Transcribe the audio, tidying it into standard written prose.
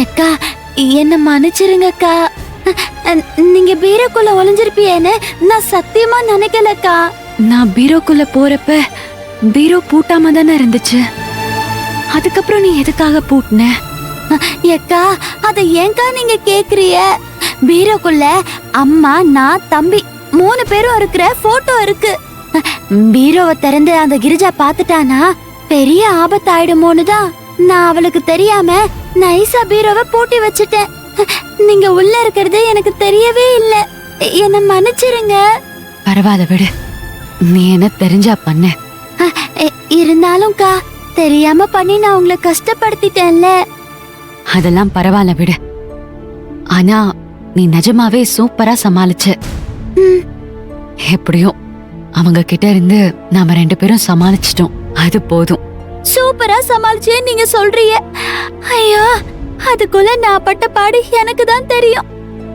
அக்கா, என்ன மன்னிச்சிருங்கக்கா. நீங்க பீரோக்குள்ள ஒளிஞ்சிருப்பியேன்னு நான் சத்தியமா நினைக்கலக்கா. நான் பீரோக்குள்ள போறப்ப பீரோ பூட்டாம தானே இருந்துச்சு. அதுக்கப்புறம் நீ எதுக்காக பூட்டின? அக்கா, அத ஏன்க்கா நீங்க கேக்குறிய? பீரோக்குள்ள அம்மா, நான், தம்பி 3 பேரும் இருக்கிற போட்டோ இருக்கு. பீரோவை திறந்து அந்த கிரிஜா பாத்துட்டானா பெரிய ஆபத்து ஆயிடுமோன்னு தான் நான் அவளுக்கு தெரியாம நைசா பீரோவை பூட்டி வச்சுட்டேன். நீங்க உள்ள இருக்கிறது எனக்கு தெரியவே இல்ல. என்ன மன்னிச்சிருங்க. பரவாயில்ல விடு, நீ என்ன தெரிஞ்சா பண்ண. இருந்தாலும்க்கா, தெரியாம பண்ணி நான் உங்களை கஷ்டப்படுத்திட்டேன்ல. அதெல்லாம் பரவாயில்ல விடு. ஆனா நீ நிஜமாவே சூப்பரா சமாளிச்ச. எப்படியோ அவங்க கிட்ட இருந்து நாம 2 பேரும் சமாளிச்சிட்டோம், அது போதும். சூப்பரா சமாளிச்சே நீங்க சொல்றீங்க. ஐயோ, அதுக்குள்ள நான் பட்ட பாடு எனக்கு தான் தெரியும்.